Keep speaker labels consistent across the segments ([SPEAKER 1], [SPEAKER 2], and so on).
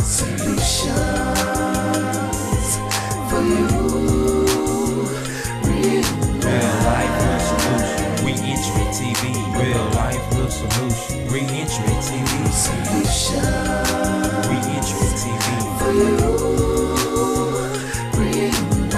[SPEAKER 1] Solutions for you.
[SPEAKER 2] Real life, real solution. Reentry TV. Real life, real solution. Reentry TV.
[SPEAKER 1] Solutions
[SPEAKER 2] Reentry TV.
[SPEAKER 1] for you.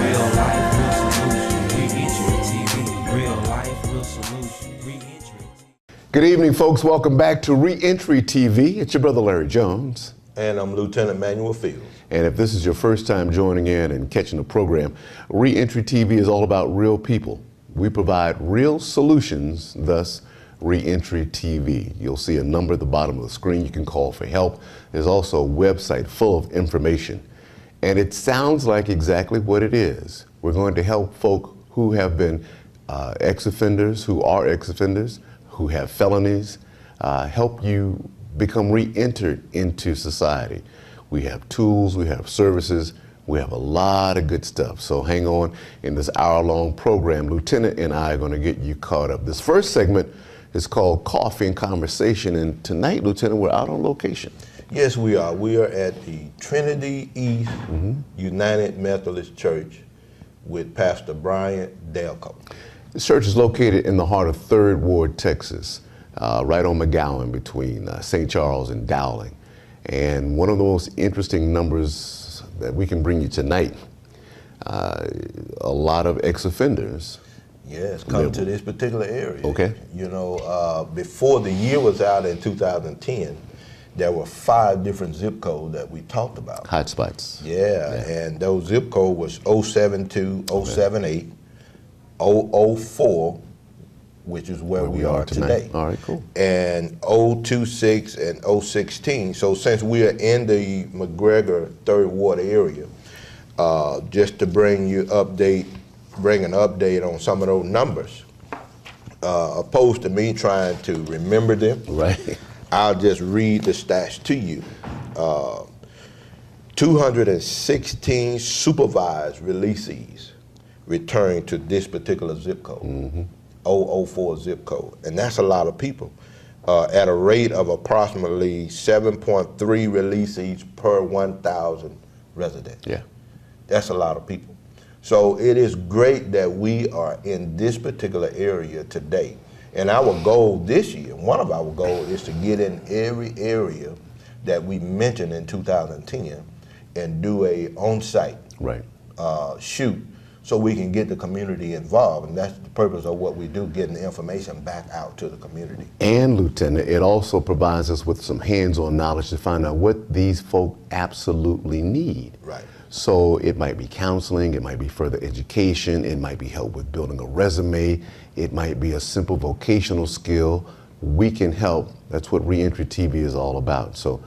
[SPEAKER 2] Real life, real solution. Reentry TV. Real life, real solution. Reentry TV.
[SPEAKER 3] Good evening, folks. Welcome back to Reentry TV. It's your brother Larry Jones.
[SPEAKER 4] And I'm Lieutenant Manuel Fields.
[SPEAKER 3] And if this is your first time joining in and catching the program, Reentry TV is all about real people. We provide real solutions, thus Reentry TV. You'll see a number at the bottom of the screen you can call for help. There's also a website full of information. And it sounds like exactly what it is. We're going to help folk who have been ex-offenders, who are ex-offenders, who have felonies, help you become re-entered into society. We have tools, we have services, we have a lot of good stuff. So hang on in this hour-long program. Lieutenant and I are going to get you caught up. This first segment is called Coffee and Conversation, and tonight, Lieutenant, we're out on location.
[SPEAKER 4] Yes, we are. We are at the Trinity East United Methodist Church with Pastor Brian Delco.
[SPEAKER 3] This church is located in the heart of 3rd Ward, Texas, right on McGowan between St. Charles and Dowling. And one of the most interesting numbers that we can bring you tonight, a lot of ex-offenders.
[SPEAKER 4] Yes, come to this particular area.
[SPEAKER 3] Okay.
[SPEAKER 4] You know, before the year was out in 2010, there were 5 different zip codes that we talked about.
[SPEAKER 3] Hotspots.
[SPEAKER 4] Yeah, and those zip code was 072, 078, 004, which is where we are today.
[SPEAKER 3] All right, cool.
[SPEAKER 4] And 026 and 016. So since we are in the McGregor 3rd Ward area, just to bring an update on some of those numbers, opposed to me trying to remember them,
[SPEAKER 3] Right.
[SPEAKER 4] I'll just read the stats to you. 216 supervised releasees returned to this particular zip code. 004 zip code, and that's a lot of people at a rate of approximately 7.3 releasees per 1,000 residents.
[SPEAKER 3] Yeah.
[SPEAKER 4] That's a lot of people. So it is great that we are in this particular area today. And our goal this year, one of our goals is to get in every area that we mentioned in 2010 and do a on-site
[SPEAKER 3] Right.
[SPEAKER 4] shoot so we can get the community involved. And that's the purpose of what we do, getting the information back out to the community.
[SPEAKER 3] And Lieutenant, it also provides us with some hands-on knowledge to find out what these folk absolutely need.
[SPEAKER 4] Right.
[SPEAKER 3] So it might be counseling, it might be further education, it might be help with building a resume, it might be a simple vocational skill. We can help. That's what Reentry TV is all about. So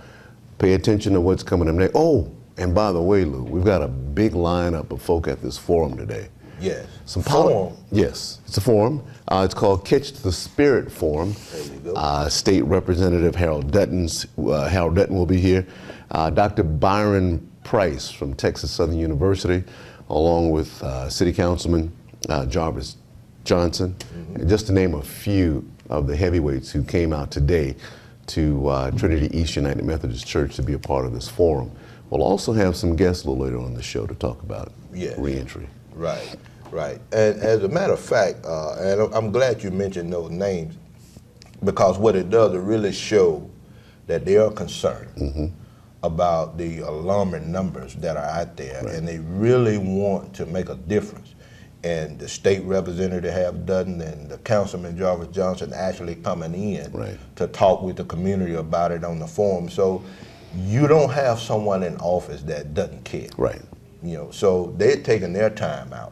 [SPEAKER 3] pay attention to what's coming up next. Oh, and by the way, Lou, we've got a big lineup of folk at this forum today.
[SPEAKER 4] Yes.
[SPEAKER 3] Forum? Yes, it's a forum. It's called Catch the Spirit Forum.
[SPEAKER 4] There you go.
[SPEAKER 3] State Representative Harold Dutton will be here. Dr. Byron Price from Texas Southern University, along with City Councilman Jarvis Johnson, just to name a few of the heavyweights who came out today to Trinity East United Methodist Church to be a part of this forum. We'll also have some guests a little later on the show to talk about reentry.
[SPEAKER 4] Right, right. And as a matter of fact, and I'm glad you mentioned those names, because what it does, it really show that they are concerned about the alarming numbers that are out there, and they really want to make a difference. And the state representative have done, and the Councilman Jarvis Johnson actually coming in to talk with the community about it on the forum. So you don't have someone in office that doesn't care.
[SPEAKER 3] Right.
[SPEAKER 4] You know, so they're taking their time out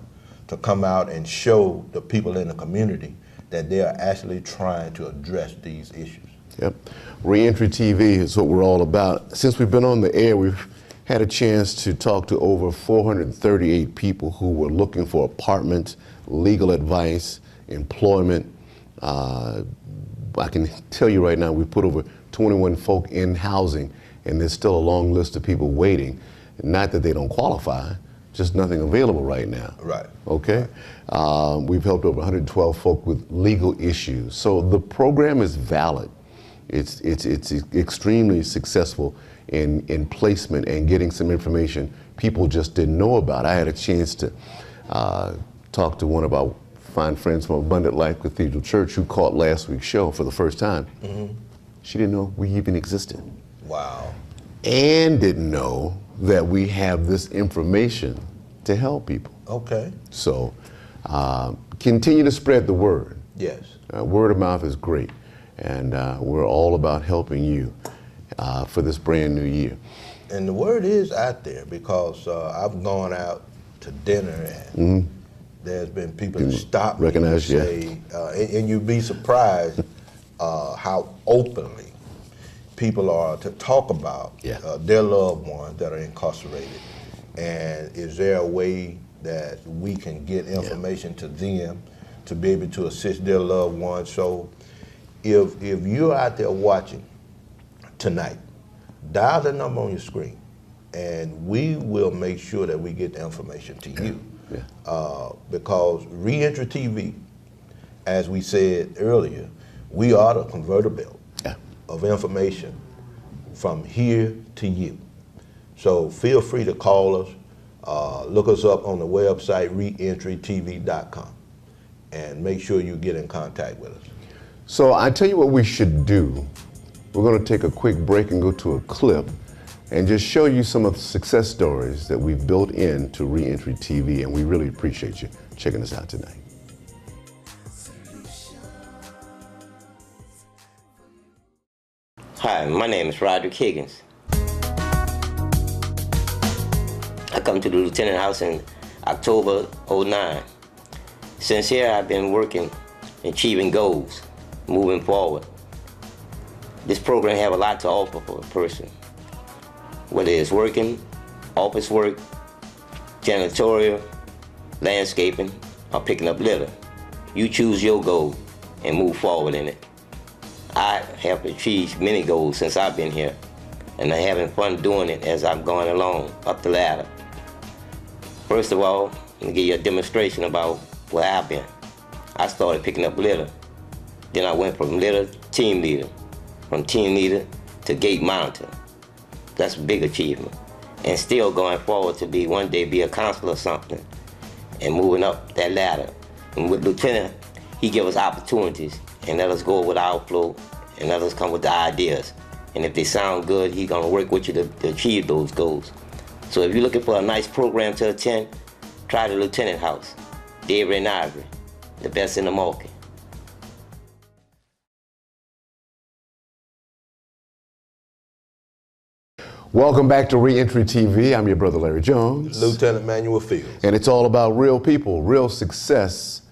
[SPEAKER 4] to come out and show the people in the community that they are actually trying to address these issues.
[SPEAKER 3] Yep. Reentry TV is what we're all about. Since we've been on the air, we've had a chance to talk to over 438 people who were looking for apartments, legal advice, employment. I can tell you right now, we put over 21 folk in housing, and there's still a long list of people waiting. Not that they don't qualify, just nothing available right now.
[SPEAKER 4] Right.
[SPEAKER 3] Okay? We've helped over 112 folk with legal issues. So the program is valid. It's extremely successful in placement and getting some information people just didn't know about. I had a chance to talk to one of our fine friends from Abundant Life Cathedral Church who caught last week's show for the first time. She didn't know we even existed.
[SPEAKER 4] Wow.
[SPEAKER 3] And didn't know that we have this information to help people.
[SPEAKER 4] Okay.
[SPEAKER 3] So continue to spread the word.
[SPEAKER 4] Yes.
[SPEAKER 3] Word of mouth is great. And we're all about helping you for this brand new year.
[SPEAKER 4] And the word is out there because I've gone out to dinner and there's been people that stop me and
[SPEAKER 3] recognize you.
[SPEAKER 4] say, and you'd be surprised how openly people are to talk about their loved ones that are incarcerated. And is there a way that we can get information to them to be able to assist their loved ones? So if you're out there watching tonight, dial the number on your screen and we will make sure that we get the information to you. Because ReEntry TV, as we said earlier, we are the converter belt of information from here to you. So feel free to call us, look us up on the website ReEntryTV.com and make sure you get in contact with us.
[SPEAKER 3] So I tell you what we should do. We're going to take a quick break and go to a clip and just show you some of the success stories that we've built into ReEntry TV, and we really appreciate you checking us out tonight.
[SPEAKER 5] Hi, my name is Roderick Higgins. I come to the Lieutenant House in October '09. Since here, I've been working, achieving goals, moving forward. This program have a lot to offer for a person, whether it's working, office work, janitorial, landscaping, or picking up litter. You choose your goal and move forward in it. I have achieved many goals since I've been here, and I'm having fun doing it as I'm going along up the ladder. First of all, let me give you a demonstration about where I've been. I started picking up litter. Then I went from litter to team leader, from team leader to gate monitor. That's a big achievement. And still going forward to be one day be a counselor or something and moving up that ladder. And with Lieutenant, he gives us opportunities and let us go with our flow and let us come with the ideas. And if they sound good, he's gonna work with you to achieve those goals. So if you're looking for a nice program to attend, try the Lieutenant House, David and Ivory, the best in the market.
[SPEAKER 3] Welcome back to ReEntry TV. I'm your brother Larry Jones.
[SPEAKER 4] Lieutenant Manuel Fields.
[SPEAKER 3] And it's all about real people, real success.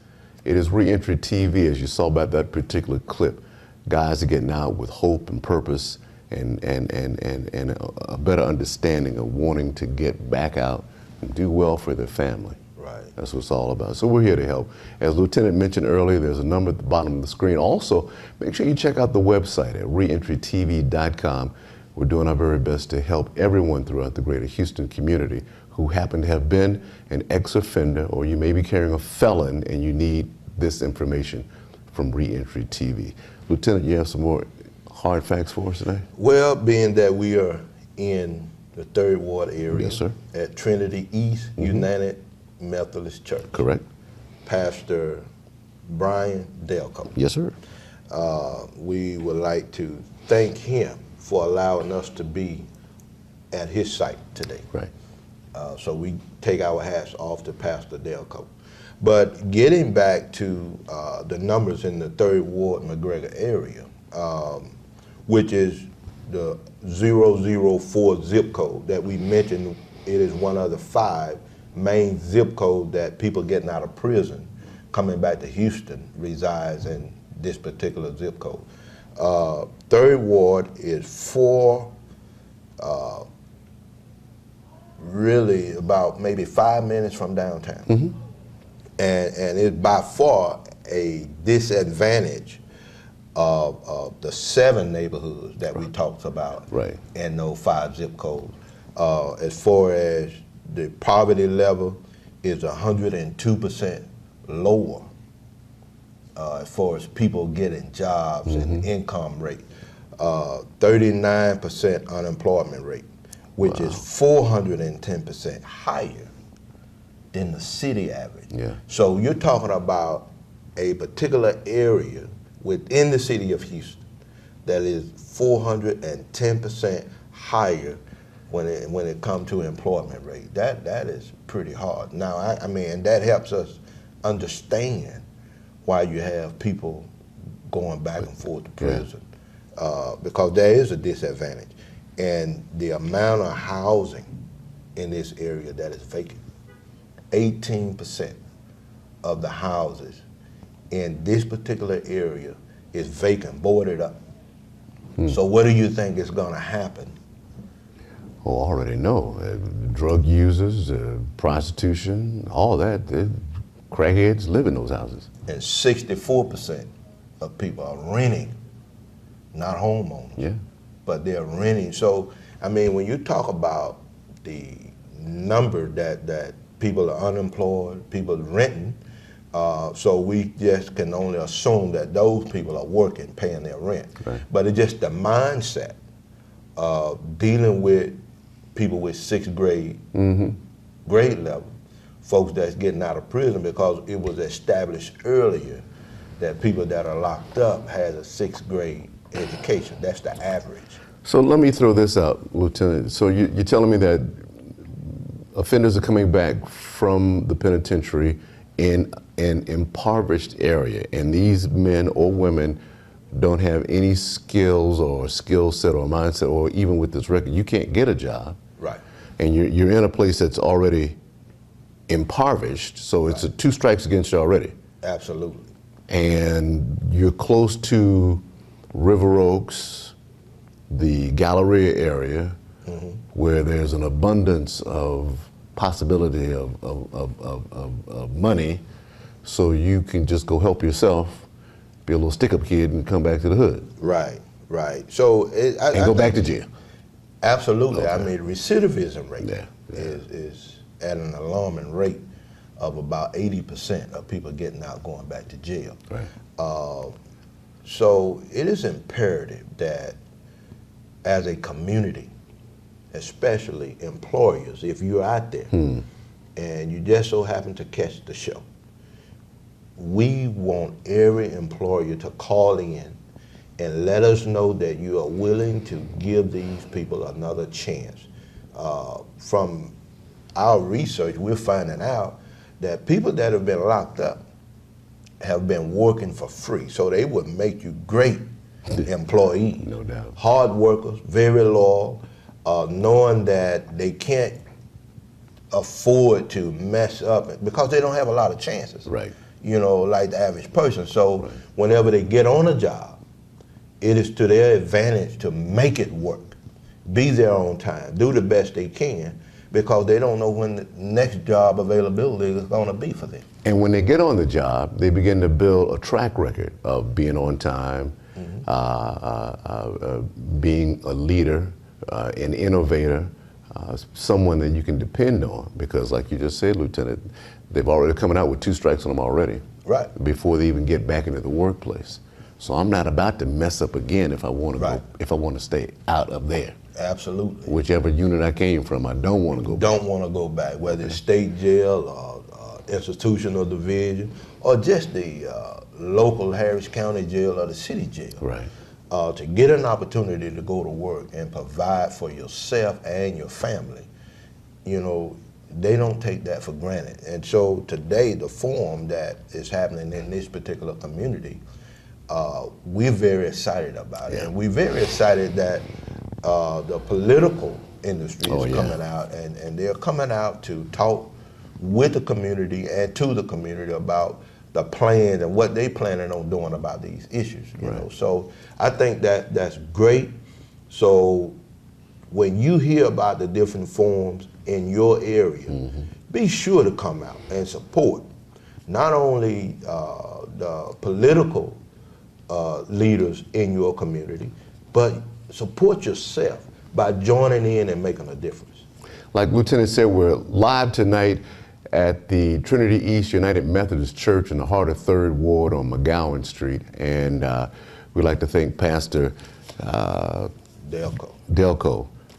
[SPEAKER 3] It is ReEntry TV, as you saw by that particular clip. Guys are getting out with hope and purpose and a better understanding of wanting to get back out and do well for their family.
[SPEAKER 4] Right.
[SPEAKER 3] That's what it's all about. So we're here to help. As Lieutenant mentioned earlier, there's a number at the bottom of the screen. Also, make sure you check out the website at ReEntryTV.com. We're doing our very best to help everyone throughout the greater Houston community who happen to have been an ex-offender, or you may be carrying a felon and you need this information from ReEntry TV. Lieutenant, you have some more hard facts for us today?
[SPEAKER 4] Well, being that we are in the 3rd Ward area,
[SPEAKER 3] Yes, sir.
[SPEAKER 4] at Trinity East United Methodist Church.
[SPEAKER 3] Correct.
[SPEAKER 4] Pastor Brian Delco.
[SPEAKER 3] Yes, sir.
[SPEAKER 4] We would like to thank him for allowing us to be at his site today.
[SPEAKER 3] Right.
[SPEAKER 4] So we take our hats off to Pastor Delco. But getting back to the numbers in the 3rd Ward McGregor area, which is the 004 zip code that we mentioned, it is one of the 5 main zip codes that people getting out of prison coming back to Houston resides in this particular zip code. 3rd Ward is really about maybe 5 minutes from downtown. And it's by far a disadvantage of the 7 neighborhoods that we talked about in those 5 zip codes. As far as the poverty level is 102% lower as far as people getting jobs and income rate. 39% unemployment rate, which is 410% higher than the city average.
[SPEAKER 3] Yeah.
[SPEAKER 4] So you're talking about a particular area within the city of Houston that is 410% higher when it comes to employment rate. That is pretty hard. Now, I mean, that helps us understand why you have people going back and forth to prison, because there is a disadvantage. And the amount of housing in this area that is vacant, 18% of the houses in this particular area is vacant, boarded up. So what do you think is going to happen?
[SPEAKER 3] Oh, I already know. Drug users, prostitution, all that. Crackheads live in those houses.
[SPEAKER 4] And 64% of people are renting, not homeowners.
[SPEAKER 3] Yeah.
[SPEAKER 4] But they're renting. So, I mean, when you talk about the number that people are unemployed, people renting, so we just can only assume that those people are working, paying their rent.
[SPEAKER 3] Right.
[SPEAKER 4] But it's just the mindset of dealing with people with sixth grade grade level, folks that's getting out of prison, because it was established earlier that people that are locked up has a sixth grade education. That's the average.
[SPEAKER 3] So let me throw this out, Lieutenant. So you're telling me that offenders are coming back from the penitentiary in an impoverished area, and these men or women don't have any skills or skill set or mindset, or even with this record, you can't get a job.
[SPEAKER 4] Right.
[SPEAKER 3] And you're in a place that's already impoverished, so it's a two strikes against you already.
[SPEAKER 4] Absolutely.
[SPEAKER 3] And you're close to River Oaks, the Galleria area, where there's an abundance of possibility of money, so you can just go help yourself, be a little stick-up kid, and come back to the hood.
[SPEAKER 4] Right, right. So I
[SPEAKER 3] go back to jail.
[SPEAKER 4] Absolutely.
[SPEAKER 3] Okay.
[SPEAKER 4] I mean, recidivism rate
[SPEAKER 3] Yeah.
[SPEAKER 4] is at an alarming rate of about 80% of people getting out going back to jail.
[SPEAKER 3] Right.
[SPEAKER 4] So it is imperative that as a community, especially employers, if you're out there and you just so happen to catch the show, we want every employer to call in and let us know that you are willing to give these people another chance. From our research, we're finding out that people that have been locked up have been working for free, so they would make you great employees.
[SPEAKER 3] No doubt.
[SPEAKER 4] Hard workers, very loyal, knowing that they can't afford to mess up because they don't have a lot of chances.
[SPEAKER 3] Right.
[SPEAKER 4] You know, like the average person. So
[SPEAKER 3] Right.
[SPEAKER 4] whenever they get on a job, it is to their advantage to make it work, be there on time, do the best they can, because they don't know when the next job availability is going to be for them.
[SPEAKER 3] And when they get on the job, they begin to build a track record of being on time, being a leader, an innovator, someone that you can depend on. Because like you just said, Lieutenant, they've already coming out with two strikes on them already.
[SPEAKER 4] Right.
[SPEAKER 3] Before they even get back into the workplace. So I'm not about to mess up again if I want to
[SPEAKER 4] Right.
[SPEAKER 3] go, if I want to stay out of there.
[SPEAKER 4] Absolutely.
[SPEAKER 3] Whichever unit I came from, I don't want to go back.
[SPEAKER 4] Don't want to go back, whether it's state jail or institutional division, or just the local Harris County jail or the city jail.
[SPEAKER 3] Right.
[SPEAKER 4] To get an opportunity to go to work and provide for yourself and your family, you know, they don't take that for granted. And so today, the forum that is happening in this particular community, we're very excited about it.
[SPEAKER 3] Yeah.
[SPEAKER 4] And we're very excited that the political industry is
[SPEAKER 3] Oh, yeah.
[SPEAKER 4] coming out, and they're coming out to talk with the community and to the community about the plans and what they planning on doing about these issues. You know, so I think that that's great. So when you hear about the different forums in your area, be sure to come out and support not only the political leaders in your community, but support yourself by joining in and making a difference.
[SPEAKER 3] Like Lieutenant said, we're live tonight at the Trinity East United Methodist Church in the heart of 3rd Ward on McGowan Street. And we'd like to thank Pastor
[SPEAKER 4] Delco.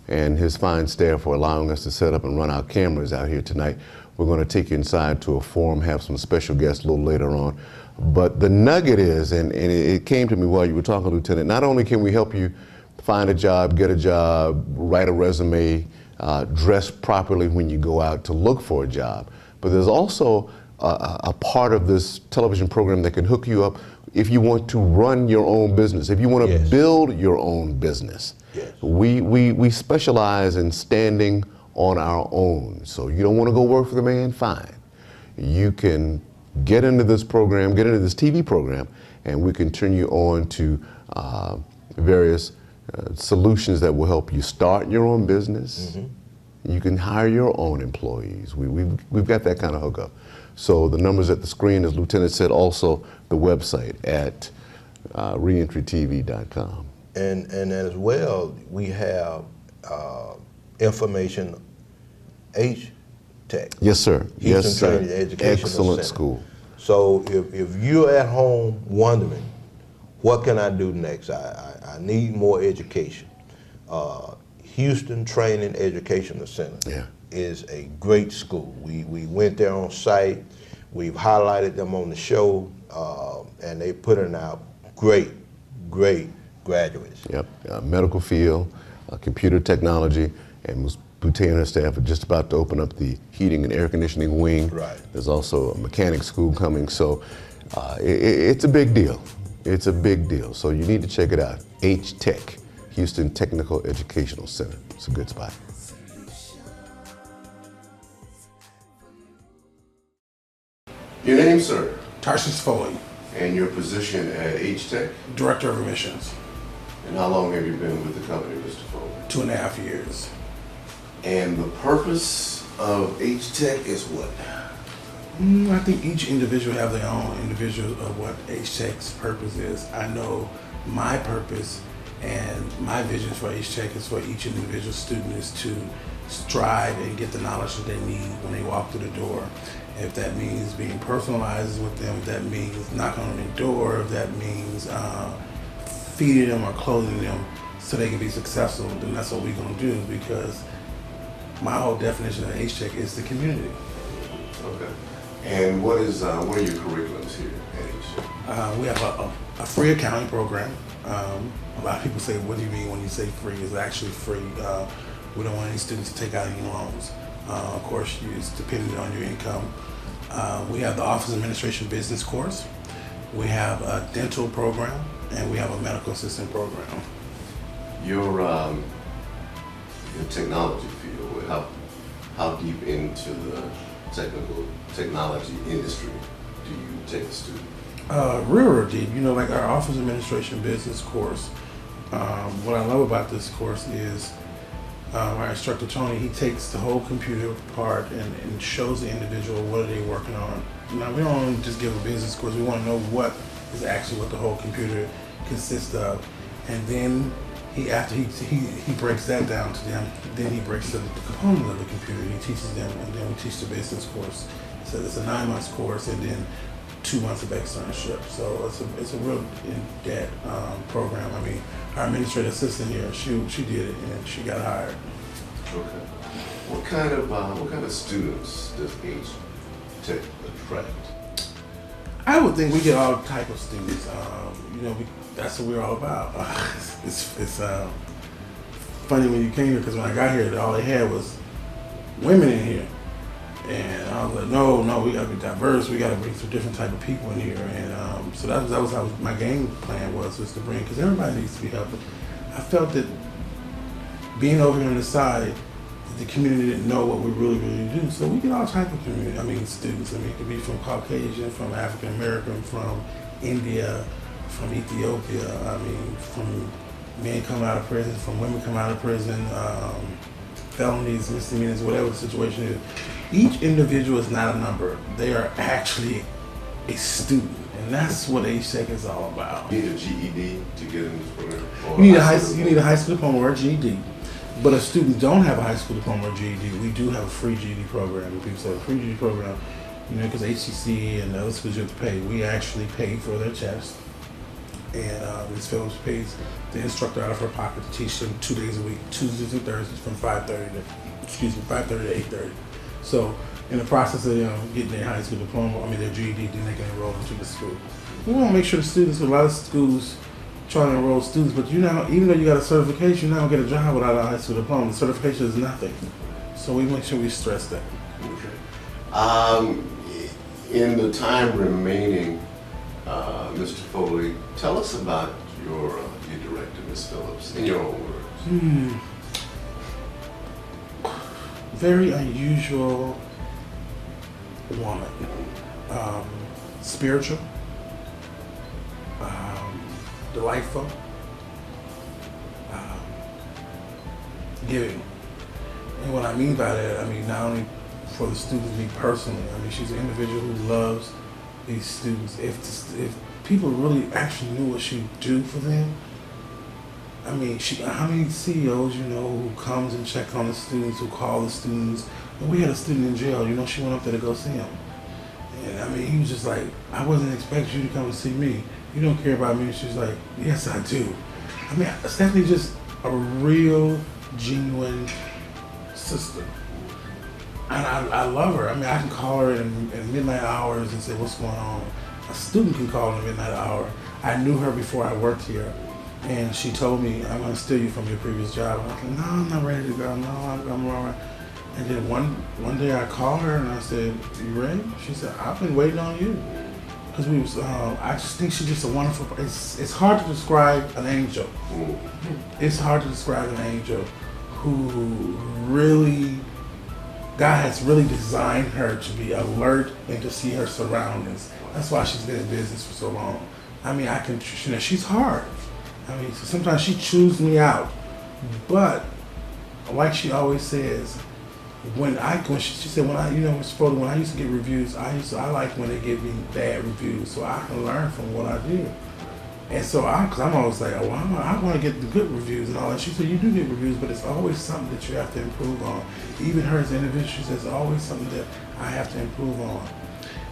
[SPEAKER 3] and his fine staff for allowing us to set up and run our cameras out here tonight. We're going to take you inside to a forum, have some special guests a little later on. But the nugget is, and it came to me while you were talking, Lieutenant, not only can we help you find a job, get a job, write a resume, dress properly when you go out to look for a job, but there's also a part of this television program that can hook you up if you want to run your own business, if you want to build your own business.
[SPEAKER 4] Yes.
[SPEAKER 3] We specialize in standing on our own. So you don't want to go work for the man, fine. You can get into this program, get into this TV program, and we can turn you on to various solutions that will help you start your own business. You can hire your own employees. We've got that kind of hookup. So the numbers at the screen, as Lieutenant said, also the website at ReEntryTV.com.
[SPEAKER 4] And as well, we have information, H-Tech.
[SPEAKER 3] Yes, sir.
[SPEAKER 4] Houston
[SPEAKER 3] Yes, sir.
[SPEAKER 4] Training Educational
[SPEAKER 3] Excellent
[SPEAKER 4] Center.
[SPEAKER 3] school.
[SPEAKER 4] So if you're at home wondering, what can I do next? I need more education. Houston Training Educational Center is a great school. We went there on site. We've highlighted them on the show, and they putting out great graduates.
[SPEAKER 3] Yep, medical field, computer technology, and Boutte and her staff are just about to open up the heating and air conditioning wing.
[SPEAKER 4] Right.
[SPEAKER 3] There's also a mechanic school coming, so it's a big deal. It's a big deal, so you need to check it out. H-Tech, Houston Technical Educational Center. It's a good spot. Your name, sir?
[SPEAKER 6] Tarsis Foley,
[SPEAKER 3] And your position at H-Tech?
[SPEAKER 6] Director of Admissions,
[SPEAKER 3] And how long have you been with the company, Mr. Foley?
[SPEAKER 6] 2.5 years.
[SPEAKER 3] And the purpose of H-Tech is what?
[SPEAKER 6] I think each individual have their own individual of what H-Tech's purpose is. I know my purpose and my vision for H-Tech is for each individual student is to strive and get the knowledge that they need when they walk through the door. If that means being personalized with them, if that means knocking on their door, if that means feeding them or clothing them so they can be successful, then that's what we're going to do, because my whole definition of H-Tech is the community.
[SPEAKER 3] Okay. And what are your curriculums here at H-Tech?
[SPEAKER 6] We have a free accounting program. A lot of people say, what do you mean when you say free? It's actually free. We don't want any students to take out any loans. Of course, it's dependent on your income. We have the Office Administration Business course. We have a dental program, and we have a medical assistant program.
[SPEAKER 3] Your technology field, how deep into the technology industry do you take a student?
[SPEAKER 6] Real deep, like our Office Administration Business course. What I love about this course is our instructor, Tony, he takes the whole computer apart and shows the individual what are they working on. Now, we don't want to just give a business course. We want to know what is actually what the whole computer consists of. And then after he breaks that down to them, then he breaks the components of the computer. He teaches them, and then we teach the business course. So it's a 9-month course, and then 2 months of externship. So it's a real in-depth program. I mean, our administrative assistant here, she did it and she got hired.
[SPEAKER 3] Okay. What kind of students does H-Tech attract?
[SPEAKER 6] I would think we get all type of students. That's what we're all about. It's funny when you came here, because when I got here, all they had was women in here. And I was like, no, we gotta be diverse. We gotta bring some different type of people in here. And so that was how my game plan was to bring, because everybody needs to be helped. I felt that being over here on the side, the community didn't know what we really do. So we get all type of community. Students. It could be from Caucasian, from African American, from India, from Ethiopia. From men coming out of prison, from women coming out of prison, felonies, misdemeanors, whatever the situation is. Each individual is not a number. They are actually a student, and that's what H-Tech is all about.
[SPEAKER 3] You need a GED to get in this program?
[SPEAKER 6] You need a high school diploma or a GED. But if students don't have a high school diploma or GED, we do have a free GED program. When people say a free GED program, because HCC and other schools you have to pay, we actually pay for their test. and Ms. Phillips pays the instructor out of her pocket to teach them 2 days a week, Tuesdays and Thursdays from 5:30 to 8:30. So in the process of getting their high school diploma, their GED, then they can enroll into the school. We want to make sure the students, a lot of schools trying to enroll students, but even though you got a certification, you're not gonna get a job without a high school diploma. The certification is nothing. So we make sure we stress that.
[SPEAKER 3] Okay. In the time remaining, Mr. Foley, tell us about your director, Ms. Phillips, in your own words.
[SPEAKER 6] Very unusual woman. Spiritual. Delightful. Giving. And what I mean by that, not only for the students, me personally, she's an individual who loves these students. If people really actually knew what she do for them, how many CEOs who comes and check on the students, who call the students. And we had a student in jail, she went up there to go see him. And he was just like, I wasn't expecting you to come and see me. You don't care about me. And she's like, yes, I do. Stephanie's just a real, genuine sister. And I love her. I can call her in midnight hours and say, what's going on? A student can call in the midnight hour. I knew her before I worked here. And she told me, I'm going to steal you from your previous job. And I was like, no, I'm not ready to go. No, I'm all right. And then one day I called her and I said, you ready? She said, I've been waiting on you. Because I just think she's just a wonderful, it's hard to describe an angel. It's hard to describe an angel who really, God has really designed her to be alert and to see her surroundings. That's why she's been in business for so long. She's hard. Sometimes she chews me out. But like she always says, she said, when I used to get reviews, I like when they give me bad reviews so I can learn from what I do. And so because I'm always like, oh, I want to get the good reviews and all that. She said, you do get reviews, but it's always something that you have to improve on. Even her as an individual, she says, always something that I have to improve on.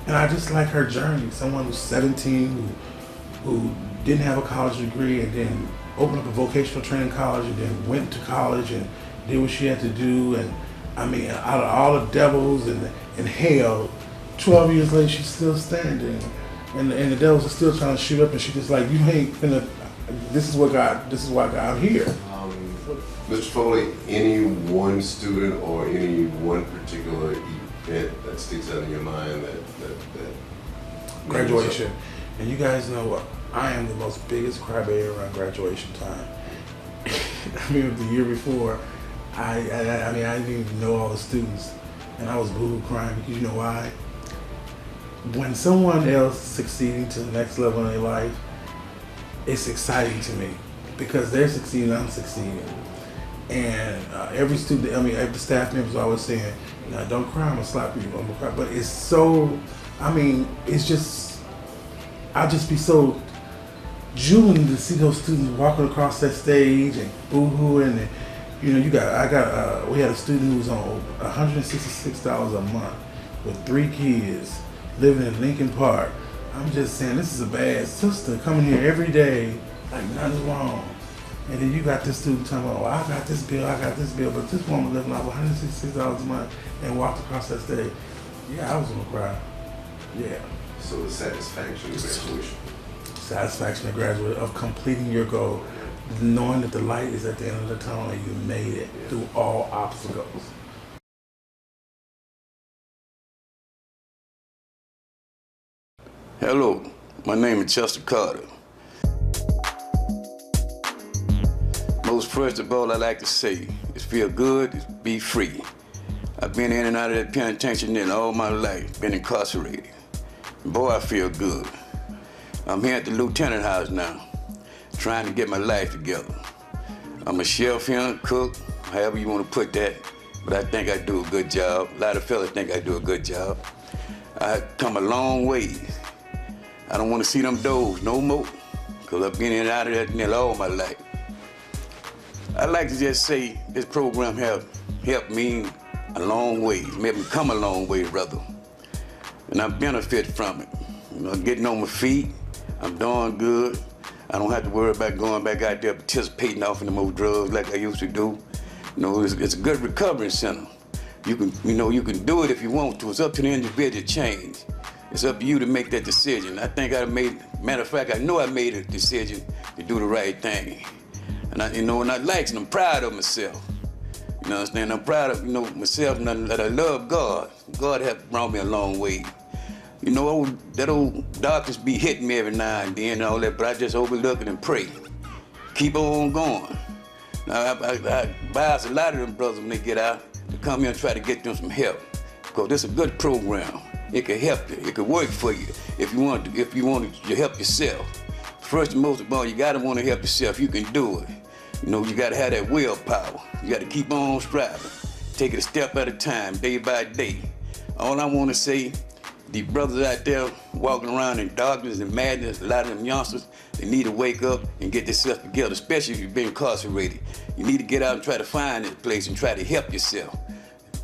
[SPEAKER 6] And I just like her journey. Someone who's 17, who didn't have a college degree and then opened up a vocational training college and then went to college and did what she had to do. And out of all the devils and hell, 12 years later, she's still standing. And the devils are still trying to shoot up, and she's just like, you ain't finna, this is why God, I'm here.
[SPEAKER 3] Mr. Foley, any one student or any one particular event that sticks out in your mind that
[SPEAKER 6] Graduation. And you guys know what? I am the most biggest crybaby around graduation time. The year before, I didn't even know all the students, and I was boo-hoo crying because you know why? When someone else is succeeding to the next level in their life, it's exciting to me because they're succeeding, I'm succeeding. And every student, every staff member's always saying, don't cry, I'm gonna slap you, I'm gonna cry. But it's so, it's just, I'll just be so jubilant to see those students walking across that stage and boo-hooing. And we had a student who was on $166 a month with 3 kids living in Lincoln Park. I'm just saying, this is a bad sister coming here every day, like nothing's wrong. And then you got this student talking about, I got this bill, but this woman living off $166 a month and walked across that stage. Yeah, I was gonna cry. Yeah.
[SPEAKER 3] So the satisfaction of graduation.
[SPEAKER 6] Satisfaction of graduation, of completing your goal, knowing that the light is at the end of the tunnel and you made it through all obstacles.
[SPEAKER 7] Hello, my name is Chester Carter. Most first of all, I like to say is feel good, be free. I've been in and out of that penitentiary all my life, been incarcerated. Boy, I feel good. I'm here at the lieutenant house now, trying to get my life together. I'm a chef here, cook, however you want to put that, but I think I do a good job. A lot of fellas think I do a good job. I've come a long way. I don't want to see them doors no more, because I've been in and out of that nearly all my life. I'd like to just say this program have helped me a long way, made me come a long way, rather. And I benefit from it. Getting on my feet, I'm doing good. I don't have to worry about going back out there participating off in the more drugs like I used to do. You know, it's a good recovery center. You can do it if you want to. It's up to the individual to change. It's up to you to make that decision. I think matter of fact, I know I made a decision to do the right thing. And I like and I'm proud of myself. You know what I'm saying? I'm proud of, myself and that I love God. God has brought me a long way. You know, that old doctors be hitting me every now and then and all that, but I just overlook it and pray. Keep on going. Now, I advise a lot of them brothers when they get out to come here and try to get them some help. Because this is a good program. It can help you. It can work for you if you want to help yourself. First and most of all, you gotta want to help yourself. You can do it. You gotta have that willpower. You gotta keep on striving. Take it a step at a time, day by day. All I want to say, these brothers out there walking around in darkness and madness, a lot of them youngsters, they need to wake up and get themselves together, especially if you've been incarcerated. You need to get out and try to find that place and try to help yourself.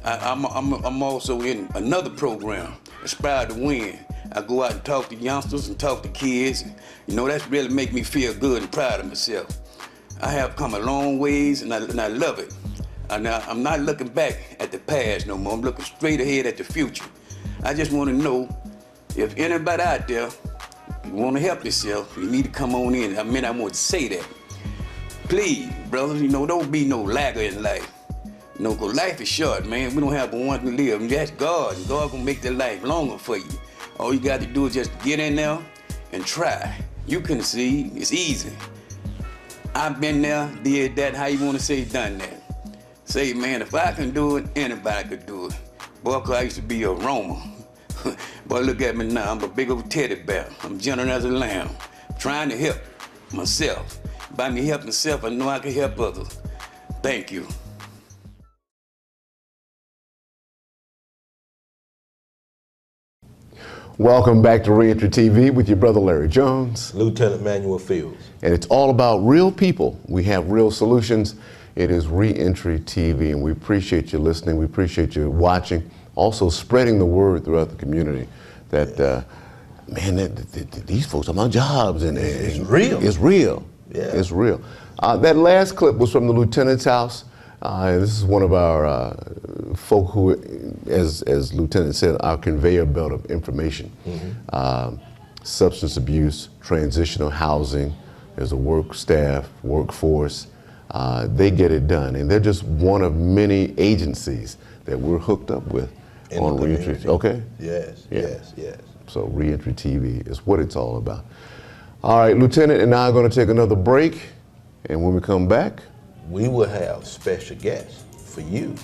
[SPEAKER 7] I'm also in another program, Aspire to Win. I go out and talk to youngsters and talk to kids. That's really make me feel good and proud of myself. I have come a long ways and I love it. I'm not looking back at the past no more. I'm looking straight ahead at the future. I just want to know if anybody out there want to help yourself, you need to come on in. I want to say that. Please, brothers, don't be no lagger in life. Because life is short, man. We don't have but one to live. And that's God. And God gonna make that life longer for you. All you got to do is just get in there and try. You can see it's easy. I've been there, did that, how you want to say done that. Say, man, if I can do it, anybody could do it. Boy, 'cause I used to be a roamer. Boy, look at me now, I'm a big old teddy bear. I'm gentle as a lamb, trying to help myself. By me helping myself, I know I can help others. Thank you.
[SPEAKER 3] Welcome back to Reentry TV with your brother Larry Jones.
[SPEAKER 4] Lieutenant Manuel Fields.
[SPEAKER 3] And it's all about real people. We have real solutions. It is Reentry TV, and we appreciate you listening. We appreciate you watching. Also spreading the word throughout the community that, these folks are my jobs. And
[SPEAKER 4] it's real.
[SPEAKER 3] It's real.
[SPEAKER 4] Yeah.
[SPEAKER 3] It's real. That last clip was from the lieutenant's house. This is one of our folk who, as Lieutenant said, our conveyor belt of information. Substance abuse, transitional housing, there's a work staff, workforce. They get it done. And they're just one of many agencies that we're hooked up with on Reentry. Okay?
[SPEAKER 4] Yes,
[SPEAKER 3] Yeah.
[SPEAKER 4] yes.
[SPEAKER 3] So Reentry TV is what it's all about. All right, Lieutenant and I are going to take another break. And when we come back,
[SPEAKER 4] we will have special guests for you.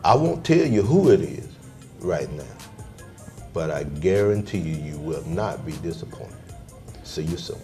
[SPEAKER 4] I won't tell you who it is right now, but I guarantee you will not be disappointed. See you soon.